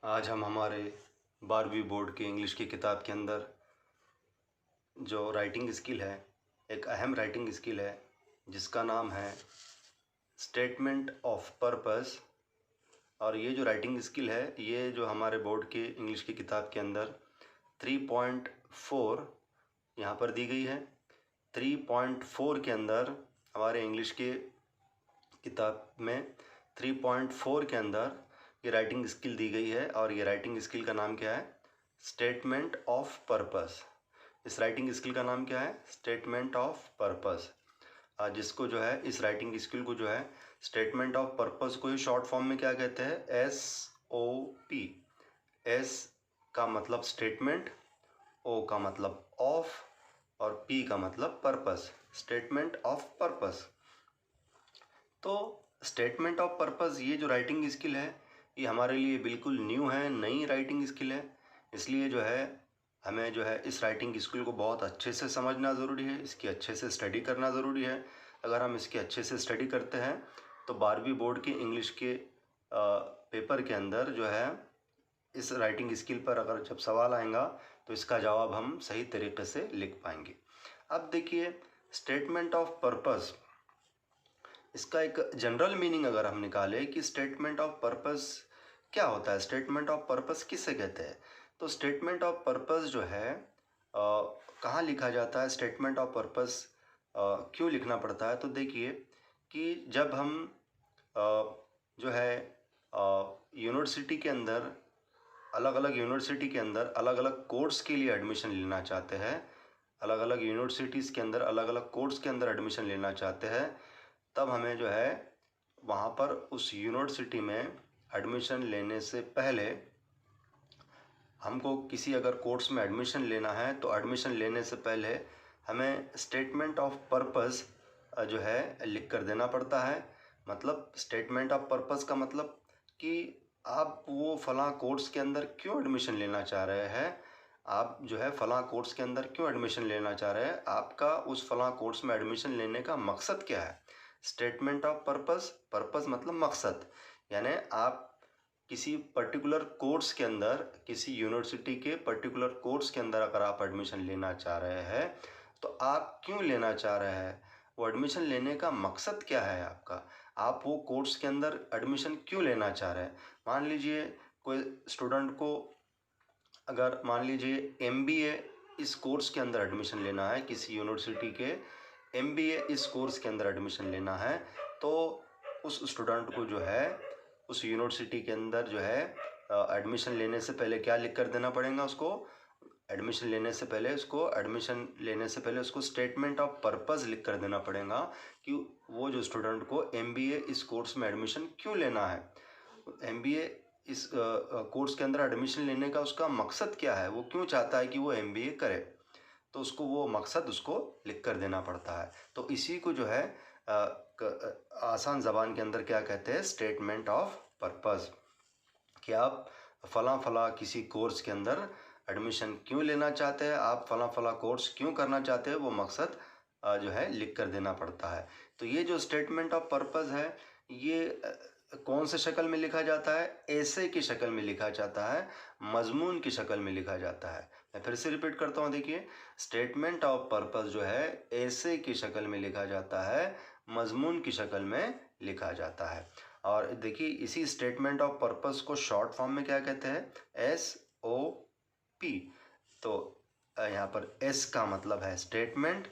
आज हम हमारे 12वीं बोर्ड के इंग्लिश की किताब के अंदर जो राइटिंग स्किल है, एक अहम राइटिंग स्किल है जिसका नाम है स्टेटमेंट ऑफ पर्पस। और ये जो राइटिंग स्किल है, ये जो हमारे बोर्ड के इंग्लिश की किताब के अंदर 3.4 यहाँ पर दी गई है। 3.4 के अंदर हमारे इंग्लिश के किताब में 3.4 के अंदर ये राइटिंग स्किल दी गई है। और ये राइटिंग स्किल का नाम क्या है? Statement of purpose. इस राइटिंग स्किल का नाम क्या है? Statement of purpose. जिसको जो है, इस राइटिंग स्किल को जो है स्टेटमेंट ऑफ पर्पस को ही शॉर्ट फॉर्म में क्या कहते हैं? SOP। S का मतलब स्टेटमेंट, O का मतलब ऑफ और P का मतलब पर्पस। Statement of purpose. तो स्टेटमेंट ऑफ पर्पस, ये जो राइटिंग स्किल है, ये हमारे लिए बिल्कुल न्यू है, नई राइटिंग स्किल है। इसलिए जो है हमें जो है इस राइटिंग स्किल को बहुत अच्छे से समझना ज़रूरी है, इसकी अच्छे से स्टडी करना ज़रूरी है। अगर हम इसकी अच्छे से स्टडी करते हैं तो 12वीं बोर्ड के इंग्लिश के पेपर के अंदर जो है इस राइटिंग स्किल पर अगर जब सवाल आएगा तो इसका जवाब हम सही तरीके से लिख पाएंगे। अब देखिए, स्टेटमेंट ऑफ पर्पस, इसका एक जनरल मीनिंग अगर हम निकालें कि स्टेटमेंट ऑफ पर्पस क्या होता है, स्टेटमेंट ऑफ पर्पस किसे कहते हैं, तो स्टेटमेंट ऑफ पर्पस जो है कहाँ लिखा जाता है, स्टेटमेंट ऑफ पर्पस क्यों लिखना पड़ता है। तो देखिए कि जब हम जो है यूनिवर्सिटी के अंदर, अलग अलग यूनिवर्सिटी के अंदर अलग अलग कोर्स के लिए एडमिशन लेना चाहते हैं, अलग अलग यूनिवर्सिटीज़ के अंदर अलग अलग कोर्स के अंदर एडमिशन लेना चाहते हैं, तब हमें जो है वहाँ पर उस यूनिवर्सिटी में एडमिशन लेने से पहले हमको किसी अगर कोर्स में एडमिशन लेना है तो एडमिशन लेने से पहले हमें स्टेटमेंट ऑफ पर्पस जो है लिख कर देना पड़ता है। मतलब स्टेटमेंट ऑफ पर्पस का मतलब कि आप वो फलां कोर्स के अंदर क्यों एडमिशन लेना चाह रहे हैं, आप जो है फलां कोर्स के अंदर क्यों एडमिशन लेना चाह रहे हैं, आपका उस फलां कोर्स में एडमिशन लेने का मकसद क्या है। स्टेटमेंट ऑफ पर्पस, पर्पस मतलब मकसद, यानी आप किसी पर्टिकुलर कोर्स के अंदर, किसी यूनिवर्सिटी के पर्टिकुलर कोर्स के अंदर अगर आप एडमिशन लेना चाह रहे हैं तो आप क्यों लेना चाह रहे हैं, वो एडमिशन लेने का मकसद क्या है आपका, आप वो कोर्स के अंदर एडमिशन क्यों लेना चाह रहे हैं। मान लीजिए कोई स्टूडेंट को अगर मान लीजिए MBA इस कोर्स के अंदर एडमिशन लेना है, किसी यूनिवर्सिटी के MBA इस कोर्स के अंदर एडमिशन लेना है, तो उस स्टूडेंट को जो है उस यूनिवर्सिटी के अंदर जो है एडमिशन लेने से पहले क्या लिख कर देना पड़ेगा उसको, एडमिशन लेने से पहले उसको स्टेटमेंट ऑफ पर्पस लिख कर देना पड़ेगा कि वो जो स्टूडेंट को MBA इस कोर्स में एडमिशन क्यों लेना है, MBA इस कोर्स के अंदर एडमिशन लेने का उसका मकसद क्या है, वो क्यों चाहता है कि वो MBA करे, तो उसको वो मकसद उसको लिख कर देना पड़ता है। तो इसी को जो है आसान ज़बान के अंदर क्या कहते हैं, स्टेटमेंट ऑफ पर्पस, कि आप फलां फलां किसी कोर्स के अंदर एडमिशन क्यों लेना चाहते हैं, आप फलां फलां कोर्स क्यों करना चाहते हैं, वो मकसद जो है लिख कर देना पड़ता है। तो ये जो स्टेटमेंट ऑफ पर्पस है, ये कौन से शक्ल में लिखा जाता है? ऐसे की शक्ल में लिखा जाता है, मजमून की शक्ल में लिखा जाता है। मैं फिर से रिपीट करता हूँ, देखिए, स्टेटमेंट ऑफ पर्पस जो है ऐसे की शक्ल में लिखा जाता है, मजमून की शक्ल में लिखा जाता है। और देखिए, इसी स्टेटमेंट ऑफ पर्पस को शॉर्ट फॉर्म में क्या कहते हैं? SOP। तो यहाँ पर S का मतलब है स्टेटमेंट,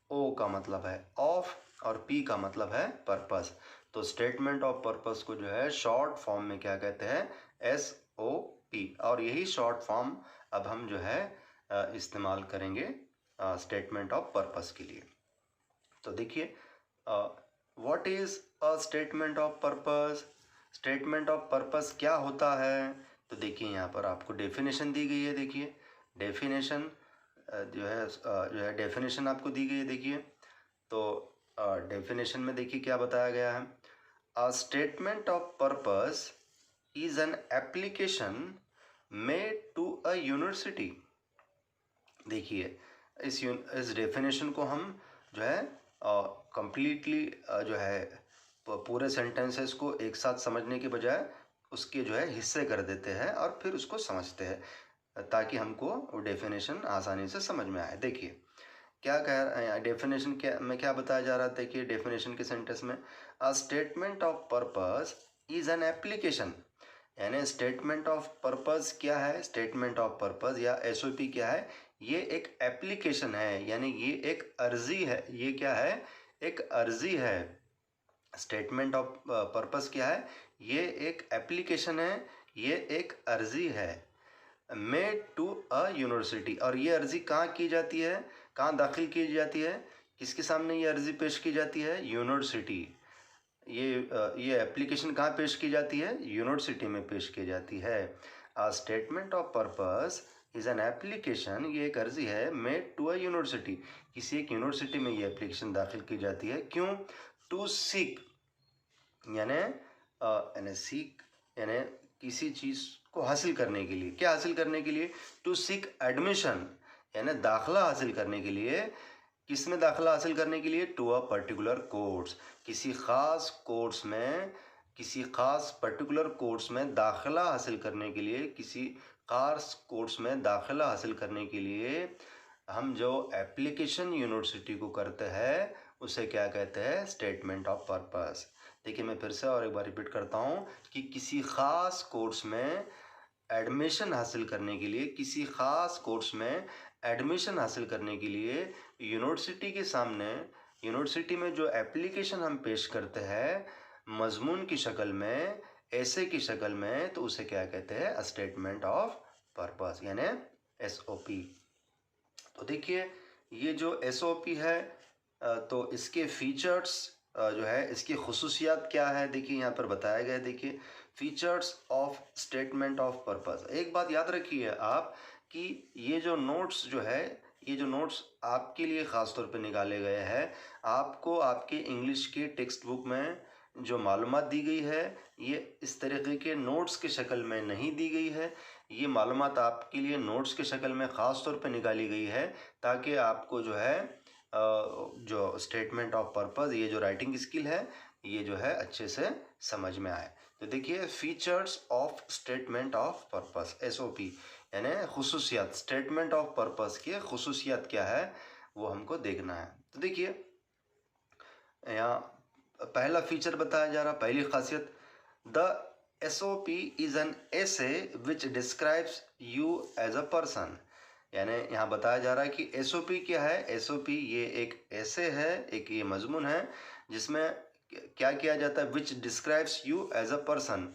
O का मतलब है ऑफ और P का मतलब है पर्पस। तो स्टेटमेंट ऑफ पर्पस को जो है शॉर्ट फॉर्म में क्या कहते हैं? SOP। और यही शॉर्ट फॉर्म अब हम जो है इस्तेमाल करेंगे स्टेटमेंट ऑफ पर्पस के लिए। तो देखिए, what is a statement of purpose, statement of purpose क्या होता है। तो देखिए, यहाँ पर आपको डेफिनेशन दी गई है। देखिए डेफिनेशन जो है डेफिनेशन आपको दी गई है। देखिए, तो डेफिनेशन में देखिए क्या बताया गया है। A statement of purpose is an application made to a university. देखिए, इस डेफिनेशन को हम जो है कंप्लीटली जो है पूरे सेंटेंसेस को एक साथ समझने के बजाय उसके जो है हिस्से कर देते हैं और फिर उसको समझते हैं ताकि हमको वो डेफिनेशन आसानी से समझ में आए। देखिए क्या कह डेफिनेशन क्या में क्या बताया जा रहा था कि डेफिनेशन के सेंटेंस में अ statement of purpose is an application, यानी स्टेटमेंट ऑफ पर्पस क्या है, स्टेटमेंट ऑफ पर्पस या एसओपी क्या है, ये एक एप्लीकेशन है, यानी ये एक अर्जी है। ये क्या है, एक अर्जी है। स्टेटमेंट ऑफ पर्पस क्या है, ये एक एप्लीकेशन है, ये एक अर्जी है मेड टू अ यूनिवर्सिटी। और ये अर्जी कहाँ की जाती है, कहाँ दाखिल की जाती है, किसके सामने ये अर्जी पेश की जाती है, यूनिवर्सिटी। ये एप्लीकेशन कहाँ पेश की जाती है, यूनिवर्सिटी में पेश की जाती है। A statement of purpose is an application, ये एक अर्जी है मेड टू अ यूनिवर्सिटी, किसी एक यूनिवर्सिटी में ये एप्लीकेशन दाखिल की जाती है। क्यों, टू सीक, यानी सीक यानी किसी चीज़ को हासिल करने के लिए। क्या हासिल करने के लिए, टू सीक एडमिशन, यानी दाखला हासिल करने के लिए। किस में दाखला हासिल करने के लिए, टू अ पर्टिकुलर कोर्स, किसी ख़ास कोर्स में, किसी ख़ास पर्टिकुलर कोर्स में दाखला हासिल करने के लिए, किसी ख़ास कोर्स में दाखला हासिल करने के लिए हम जो एप्लीकेशन यूनिवर्सिटी को करते हैं उसे क्या कहते हैं, स्टेटमेंट ऑफ पर्पस। देखिए मैं फिर से और एक बार रिपीट करता हूँ कि किसी ख़ास कोर्स में एडमिशन हासिल करने के लिए, किसी ख़ास कोर्स में एडमिशन हासिल करने के लिए यूनिवर्सिटी के सामने, यूनिवर्सिटी में जो एप्लीकेशन हम पेश करते हैं मजमून की शक्ल में, ऐसे की शक्ल में, तो उसे क्या कहते हैं, स्टेटमेंट ऑफ पर्पस यानी एसओपी। तो देखिए ये जो एसओपी है तो इसके फीचर्स जो है, इसकी खुसूसियात क्या है, देखिए यहाँ पर बताया गया है। देखिए features of statement of purpose. एक बात याद रखिए आप कि ये जो नोट्स जो है, ये जो नोट्स आपके लिए ख़ास तौर पे निकाले गए हैं, आपको आपके इंग्लिश के टेक्स्ट बुक में जो मालूमात दी गई है ये इस तरीके के नोट्स के शक्ल में नहीं दी गई है। ये मालूमात आपके लिए नोट्स के शक्ल में ख़ास तौर पे निकाली गई है ताकि आपको जो है जो स्टेटमेंट ऑफ पर्पस, ये जो राइटिंग स्किल है, ये जो है अच्छे से समझ में आए। तो देखिए features of statement of purpose, SOP, यानी खुसूसियात, स्टेटमेंट ऑफ पर्पस की खुसूसियात क्या है वो हमको देखना है। तो देखिए यहाँ पहला फीचर बताया जा रहा, पहली खासियत, the SOP is an essay which describes you as a person. यानी यहाँ बताया जा रहा है कि एसओपी क्या है, एसओपी ये एक ऐसे है, एक ये मजमून है जिसमें क्या किया जाता है, which describes you as a person.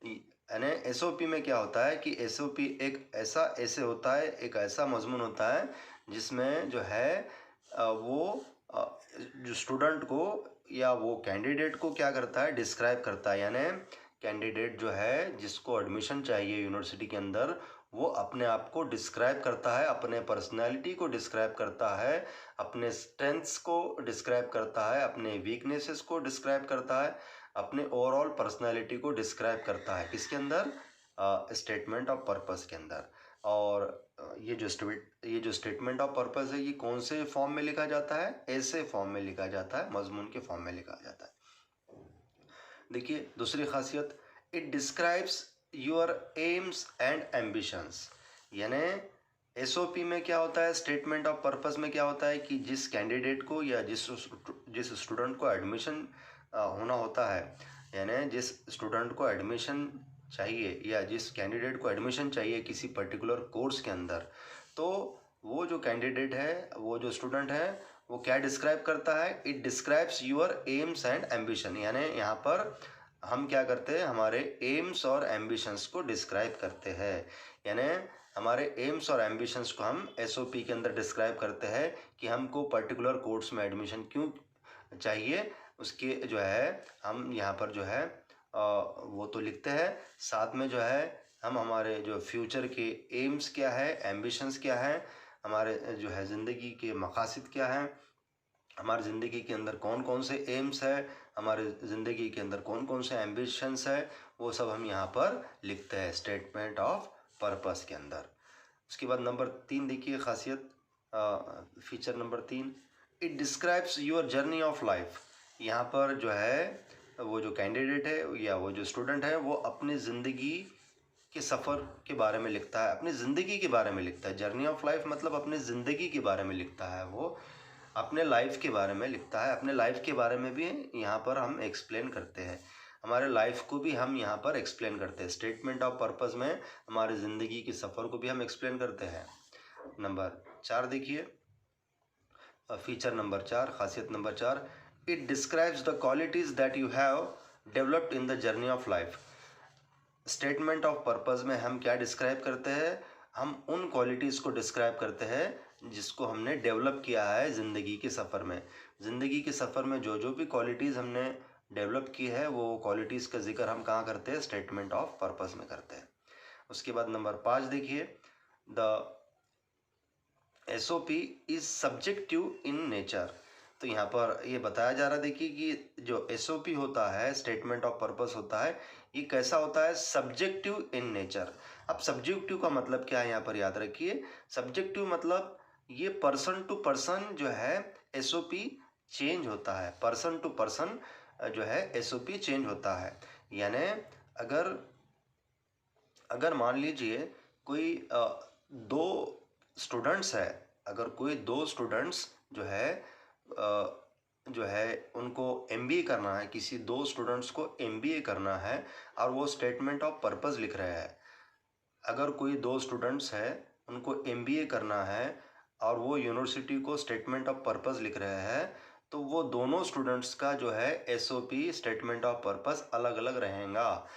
यानी एसओपी में क्या होता है कि एसओपी एक ऐसा ऐसे होता है, एक ऐसा मजमून होता है जिसमें जो है वो जो स्टूडेंट को या वो कैंडिडेट को क्या करता है, डिस्क्राइब करता है। यानी कैंडिडेट जो है जिसको एडमिशन चाहिए यूनिवर्सिटी के अंदर, वो अपने आप को डिस्क्राइब करता है, अपने पर्सनैलिटी को डिस्क्राइब करता है, अपने स्ट्रेंथ्स को डिस्क्राइब करता है, अपने वीकनेसेस को डिस्क्राइब करता है, अपने ओवरऑल पर्सनैलिटी को डिस्क्राइब करता है। किसके अंदर, स्टेटमेंट ऑफ पर्पस के अंदर। और ये जो स्टेटमेंट ऑफ पर्पस है ये कौन से फॉर्म में लिखा जाता है, ऐसे फॉर्म में लिखा जाता है, मजमून के फॉर्म में लिखा जाता है। देखिए दूसरी खासियत, it describes your AIIMS and ambitions. यानी एसओपी में क्या होता है, स्टेटमेंट ऑफ पर्पस में क्या होता है कि जिस कैंडिडेट को या जिस स्टूडेंट को एडमिशन होना होता है, यानी जिस स्टूडेंट को एडमिशन चाहिए या जिस कैंडिडेट को एडमिशन चाहिए किसी पर्टिकुलर कोर्स के अंदर, तो वो जो कैंडिडेट है, वो जो स्टूडेंट है, वो क्या डिस्क्राइब करता है, it describes your aims and ambition. यानी यहाँ पर हम क्या करते हैं, हमारे एम्स और एम्बिशंस को डिस्क्राइब करते हैं। यानी हमारे एम्स और एम्बिशंस को हम एसओपी के अंदर डिस्क्राइब करते हैं कि हमको पर्टिकुलर कोर्स में एडमिशन क्यों चाहिए, उसके जो है हम यहाँ पर जो है वो तो लिखते हैं, साथ में जो है हम हमारे जो फ्यूचर के एम्स क्या है, एम्बिशंस क्या है, हमारे जो है ज़िंदगी के मकासद क्या हैं, हमारी ज़िंदगी के अंदर कौन कौन से एम्स है, हमारे ज़िंदगी के अंदर कौन कौन से एम्बिशंस है, वो सब हम यहाँ पर लिखते हैं स्टेटमेंट ऑफ पर्पस के अंदर। उसके बाद नंबर 3 देखिए खासियत, feature number 3, it describes your journey of life. यहाँ पर जो है वो जो कैंडिडेट है या वो जो स्टूडेंट है वो अपनी ज़िंदगी के सफ़र के बारे में लिखता है, अपनी ज़िंदगी के बारे में लिखता है। जर्नी ऑफ लाइफ मतलब अपनी ज़िंदगी के बारे में लिखता है, वो अपने लाइफ के बारे में लिखता है। अपने लाइफ के बारे में भी यहाँ पर हम एक्सप्लेन करते हैं, हमारे लाइफ को भी हम यहाँ पर एक्सप्लेन करते हैं। स्टेटमेंट ऑफ पर्पस में हमारी ज़िंदगी के सफ़र को भी हम एक्सप्लेन करते हैं। नंबर 4 देखिए, फीचर नंबर 4, खासियत number 4, it describes the qualities that you have developed in the journey of life. Statement of purpose में हम क्या डिस्क्राइब करते हैं? हम उन क्वालिटीज़ को डिस्क्राइब करते हैं जिसको हमने डेवलप किया है ज़िंदगी के सफ़र में। ज़िंदगी के सफ़र में जो जो भी क्वालिटीज़ हमने डेवलप की है वो क्वालिटीज़ का जिक्र हम कहाँ करते हैं? स्टेटमेंट ऑफ पर्पस में करते हैं। उसके बाद नंबर 5 देखिए, the SOP is subjective in nature. तो यहाँ पर ये बताया जा रहा है, देखिए कि जो SOP होता है, स्टेटमेंट ऑफ पर्पस होता है, ये कैसा होता है? Subjective in nature. अब सब्जेक्टिव का मतलब क्या है यहाँ पर याद रखिए। सब्जेक्टिव मतलब ये पर्सन टू पर्सन जो है SOP चेंज होता है, पर्सन टू पर्सन जो है SOP चेंज होता है। यानी अगर अगर मान लीजिए कोई दो स्टूडेंट्स है, अगर कोई दो स्टूडेंट्स जो है उनको MBA करना है, किसी दो स्टूडेंट्स को MBA करना है और वो स्टेटमेंट ऑफ पर्पस लिख रहे हैं। अगर कोई दो स्टूडेंट्स है उनको MBA करना है और वो यूनिवर्सिटी को स्टेटमेंट ऑफ पर्पस लिख रहे हैं, तो वो दोनों स्टूडेंट्स का जो है SOP स्टेटमेंट ऑफ पर्पस अलग अलग रहेगा।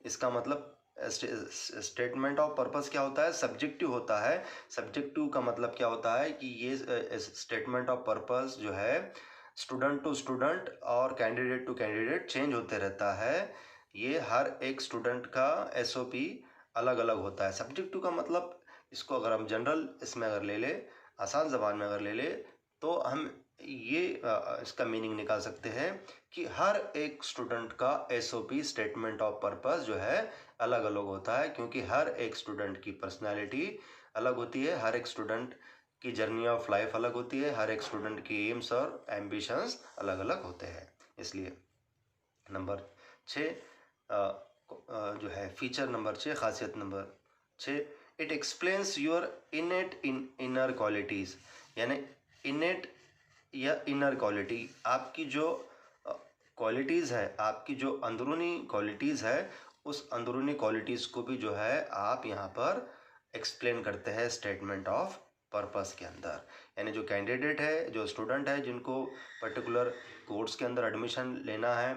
इसका मतलब स्टेटमेंट ऑफ पर्पस क्या होता है? सब्जेक्टिव होता है। सब्जेक्टिव का मतलब क्या होता है कि ये स्टेटमेंट ऑफ पर्पस जो है स्टूडेंट टू स्टूडेंट और कैंडिडेट टू कैंडिडेट चेंज होते रहता है। ये हर एक स्टूडेंट का SOP अलग अलग होता है। सब्जेक्टिव का मतलब, इसको अगर हम जनरल इसमें अगर ले ले, आसान ज़बान में अगर ले ले, तो हम ये इसका मीनिंग निकाल सकते हैं कि हर एक स्टूडेंट का SOP स्टेटमेंट ऑफ पर्पस जो है अलग अलग होता है, क्योंकि हर एक स्टूडेंट की पर्सनैलिटी अलग होती है, हर एक स्टूडेंट की जर्नी ऑफ लाइफ अलग होती है, हर एक स्टूडेंट की एम्स और एम्बिशंस अलग अलग होते हैं। इसलिए नंबर 6 जो है फीचर नंबर 6, खासियत number 6, it explains your इनेट inner qualities. यानी इनेट या इनर क्वालिटी, आपकी जो क्वालिटीज़ है, आपकी जो अंदरूनी क्वालिटीज़ है, उस अंदरूनी क्वालिटीज़ को भी जो है आप यहाँ पर एक्सप्लेन करते हैं स्टेटमेंट ऑफ पर्पस के अंदर। यानी जो कैंडिडेट है, जो स्टूडेंट है, जिनको पर्टिकुलर कोर्स के अंदर एडमिशन लेना है,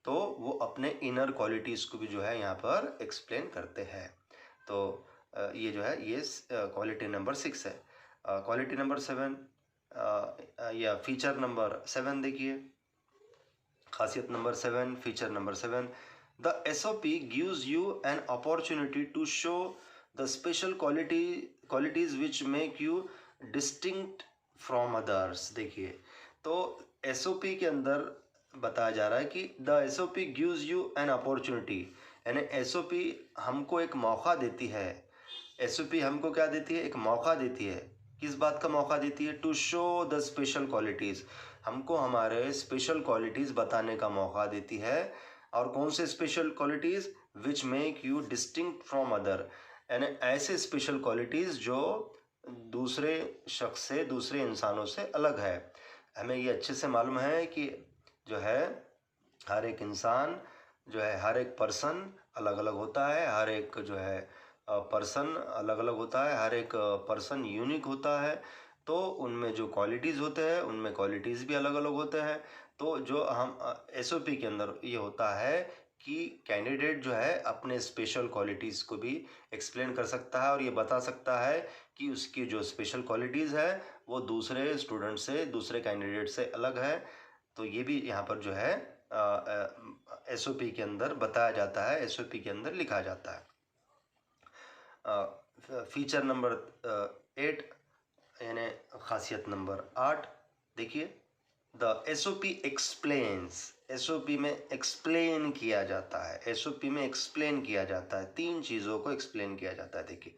तो वो अपने इनर क्वालिटीज़ को भी जो है यहाँ पर एक्सप्लेन करते हैं। तो ये जो है ये क्वालिटी नंबर 6 है। क्वालिटी नंबर 7 या फीचर नंबर 7 देखिए, खासियत number 7, feature number 7, the SOP gives you an opportunity to show the special qualities which make you distinct from others. देखिए, तो SOP के अंदर बताया जा रहा है कि the SOP gives you an opportunity, यानी SOP हमको एक मौका देती है। SOP हमको क्या देती है? एक मौका देती है। किस बात का मौका देती है? To show the special qualities, हमको हमारे स्पेशल क्वालिटीज़ बताने का मौका देती है। और कौन से special qualities? Which make you distinct from other, यानी ऐसे स्पेशल क्वालिटीज़ जो दूसरे शख्स से, दूसरे इंसानों से अलग है। हमें ये अच्छे से मालूम है कि जो है हर एक इंसान जो है, हर एक पर्सन अलग अलग होता है, हर एक जो है पर्सन अलग अलग होता है, हर एक पर्सन यूनिक होता है। तो उनमें जो क्वालिटीज़ होते हैं, उनमें क्वालिटीज़ भी अलग अलग होते हैं। तो जो हम SOP के अंदर ये होता है कि कैंडिडेट जो है अपने स्पेशल क्वालिटीज़ को भी एक्सप्लेन कर सकता है और ये बता सकता है कि उसकी जो स्पेशल क्वालिटीज़ है वो दूसरे स्टूडेंट से, दूसरे कैंडिडेट से अलग है। तो ये भी यहाँ पर जो है SOP के अंदर बताया जाता है, SOP के अंदर लिखा जाता है। फीचर नंबर 8 यानी खासियत नंबर 8 देखिए, द SOP एक्सप्लेन्स, SOP में एक्सप्लेन किया जाता है, SOP में एक्सप्लेन किया जाता है, 3 चीज़ों को एक्सप्लेन किया जाता है। देखिए,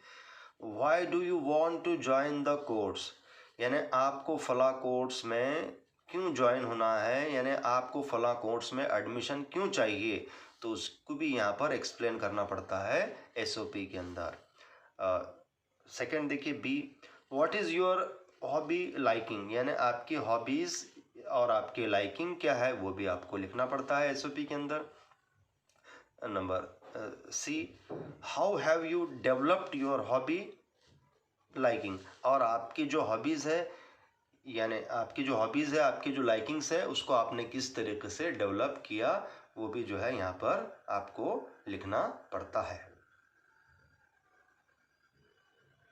why do you want to join the course, यानी आपको फला कोर्स में क्यों ज्वाइन होना है, यानी आपको फला कोर्स में एडमिशन क्यों चाहिए, तो उसको भी यहाँ पर एक्सप्लेन करना पड़ता है एसओपी के अंदर। सेकंड देखिए B, what is your hobby liking, यानी आपकी हॉबीज़ और आपके लाइकिंग क्या है वो भी आपको लिखना पड़ता है एसओपी के अंदर। Number C, how have you developed your hobby liking, और आपकी जो हॉबीज़ है यानी आपकी जो हॉबीज़ है, आपकी जो लाइकिंग्स है, उसको आपने किस तरीके से डेवलप किया वो भी जो है यहाँ पर आपको लिखना पड़ता है।